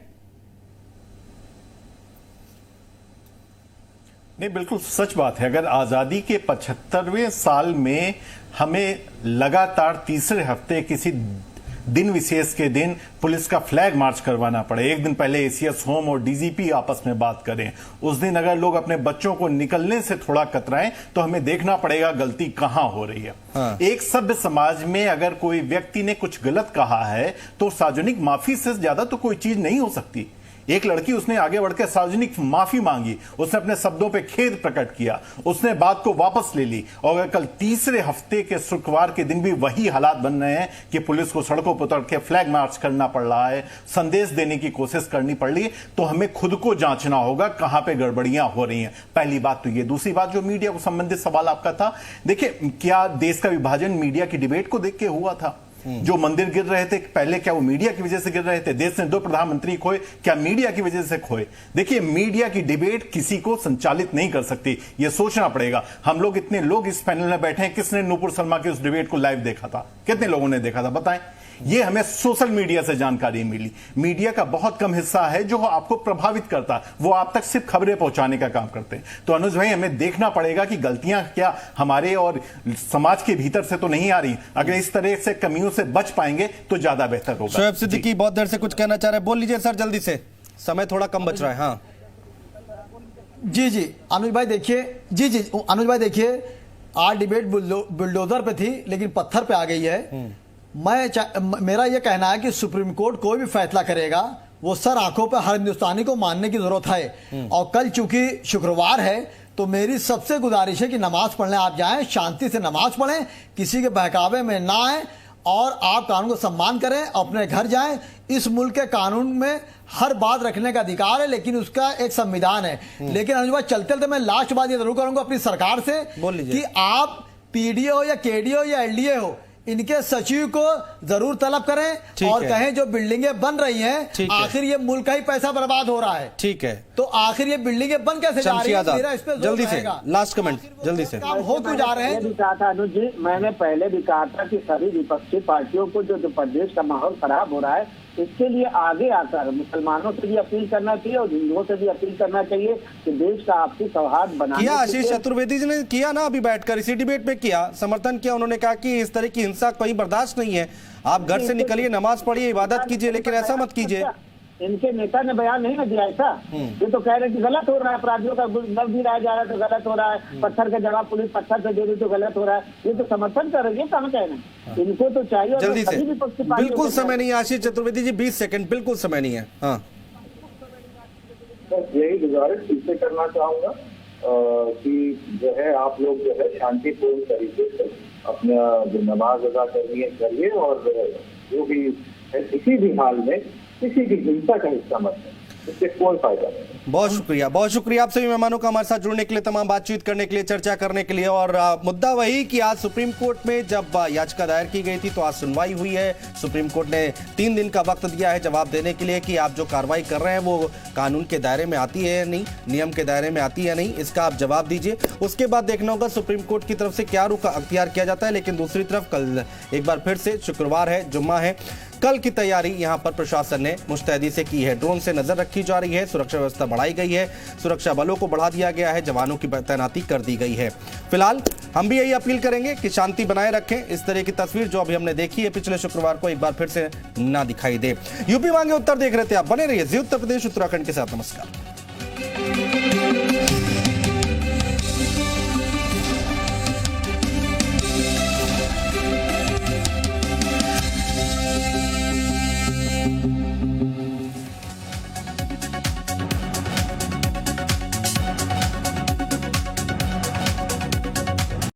नहीं, बिल्कुल सच बात है। अगर आजादी के 75वें साल में हमें लगातार तीसरे हफ्ते किसी दिन विशेष के दिन पुलिस का फ्लैग मार्च करवाना पड़े, एक दिन पहले एसीएस होम और डीजीपी आपस में बात करें, उस दिन अगर लोग अपने बच्चों को निकलने से थोड़ा कतराएं, तो हमें देखना पड़ेगा गलती कहां हो रही है। हाँ। एक सभ्य समाज में अगर कोई व्यक्ति ने कुछ गलत कहा है तो सार्वजनिक माफी से ज्यादा तो कोई चीज नहीं हो सकती। एक लड़की, उसने आगे बढ़कर सार्वजनिक माफी मांगी, उसने अपने शब्दों पे खेद प्रकट किया, उसने बात को वापस ले ली। और अगर कल तीसरे हफ्ते के शुक्रवार के दिन भी वही हालात बन रहे हैं कि पुलिस को सड़कों पर उतर के फ्लैग मार्च करना पड़ रहा है, संदेश देने की कोशिश करनी पड़ रही है, तो हमें खुद को जांचना होगा कहां पे गड़बड़ियां हो रही हैं। पहली बात तो ये। दूसरी बात, जो मीडिया को संबंधित सवाल आपका था, देखिए, क्या देश का विभाजन मीडिया की डिबेट को देख के हुआ था? जो मंदिर गिर रहे थे पहले, क्या वो मीडिया की वजह से गिर रहे थे? देश ने 2 प्रधानमंत्री खोए, क्या मीडिया की वजह से खोए? देखिए, मीडिया की डिबेट किसी को संचालित नहीं कर सकती, ये सोचना पड़ेगा। हम लोग इतने लोग इस पैनल में बैठे हैं, किसने नूपुर शर्मा की उस डिबेट को लाइव देखा था? कितने लोगों ने देखा था, बताएं। ये हमें सोशल मीडिया से जानकारी मिली। मीडिया का बहुत कम हिस्सा है जो आपको प्रभावित करता, वो आप तक सिर्फ खबरें पहुंचाने का काम करते हैं। तो अनुज भाई, हमें देखना पड़ेगा कि गलतियां क्या हमारे और समाज के भीतर से तो नहीं आ रही। अगर इस तरह से कमियों से बच पाएंगे तो ज्यादा बेहतर होगा। शोएब सिद्दीकी बहुत देर से कुछ कहना चाह रहे हैं, बोल लीजिए सर जल्दी से, समय थोड़ा कम बच रहा है। हाँ जी अनुज भाई देखिए, जी अनुज भाई देखिए, आज डिबेट बुलडोजर पे थी लेकिन पत्थर पे आ गई है। मेरा यह कहना है कि सुप्रीम कोर्ट कोई भी फैसला करेगा वो सर आंखों पर हर हिंदुस्तानी को मानने की जरूरत है। और कल चूंकि शुक्रवार है तो मेरी सबसे गुजारिश है कि नमाज पढ़ने आप जाएं, शांति से नमाज पढ़ें, किसी के बहकावे में ना आए और आप कानून को सम्मान करें, अपने घर जाएं। इस मुल्क के कानून में हर बात रखने का अधिकार है, लेकिन उसका एक संविधान है। लेकिन अनुज भाई, चलते चलते मैं लास्ट बात ये जरूर करूंगा अपनी सरकार से कि आप पीडीए हो या केडीए हो या एलडीए हो, इनके सचिव को जरूर तलब करें और कहें जो बिल्डिंगें बन रही हैं, आखिर ये मुल्क का ही पैसा बर्बाद हो रहा है। ठीक है, तो आखिर ये बिल्डिंगें बन कैसे जा रही है? मेरा इस पे जल्दी से लास्ट कमेंट, जल्दी से। हो क्यों जा रहे हैं? कहा था अनुज जी, मैंने पहले भी कहा था कि सभी विपक्षी पार्टियों को जो प्रदेश का माहौल खराब हो रहा है, इसके लिए आगे आकर मुसलमानों से भी अपील करना चाहिए और हिंदुओं से भी अपील करना चाहिए कि देश का आपसी सौहार्द बनाने किया। आशीष चतुर्वेदी जी ने किया ना, अभी बैठकर इसी डिबेट में किया, समर्थन किया। उन्होंने कहा कि इस तरह की हिंसा कहीं बर्दाश्त नहीं है, आप घर से निकलिए, नमाज पढ़िए, इबादत कीजिए, लेकिन ऐसा मत कीजिए। इनके नेता ने बयान नहीं ना दिया ऐसा। ये तो कह रहे हैं कि गलत हो रहा है, अपराधियों का नब गिराया जा रहा है तो गलत हो रहा है, पत्थर का जवाब पुलिस पत्थर से दे रही तो गलत हो रहा है। ये तो समर्थन कर रही है, कहाँ कहना इनको तो चाहिए। जल्दी से, बिल्कुल समय नहीं है आशीष चतुर्वेदी जी, 20 सेकंड, बिल्कुल समय नहीं है। हाँ, बस यही गुजारिश फिर से करना चाहूंगा कि जो है आप लोग जो है शांतिपूर्ण तरीके से अपना जो नमाज अदा करनी है करिए, और जो भी है किसी भी हाल में किसी भी हिंसा का हिस्सा मत बने, इससे कोई फायदा नहीं। बहुत शुक्रिया आप सभी मेहमानों का हमारे साथ जुड़ने के लिए, तमाम बातचीत करने के लिए, चर्चा करने के लिए। और मुद्दा वही कि आज सुप्रीम कोर्ट में जब याचिका दायर की गई थी तो आज सुनवाई हुई है। सुप्रीम कोर्ट ने 3 दिन का वक्त दिया है जवाब देने के लिए कि आप जो कार्रवाई कर रहे हैं वो कानून के दायरे में आती है या नहीं, नियम के दायरे में आती है या नहीं, इसका आप जवाब दीजिए। उसके बाद देखना होगा सुप्रीम कोर्ट की तरफ से क्या रुख अख्तियार किया जाता है। लेकिन दूसरी तरफ कल एक बार फिर से शुक्रवार है, जुम्मा है, कल की तैयारी यहां पर प्रशासन ने मुस्तैदी से की है। ड्रोन से नजर रखी जा रही है, सुरक्षा व्यवस्था बढ़ाई गई है, सुरक्षा बलों को बढ़ा दिया गया है, जवानों की तैनाती कर दी गई है। फिलहाल हम भी यही अपील करेंगे कि शांति बनाए रखें। इस तरह की तस्वीर जो अभी हमने देखी है पिछले शुक्रवार को एक बार फिर से ना दिखाई दे। यूपी मांगे उत्तर देख रहे थे आप, बने रहिए जी उत्तर प्रदेश उत्तराखंड के साथ। नमस्कार।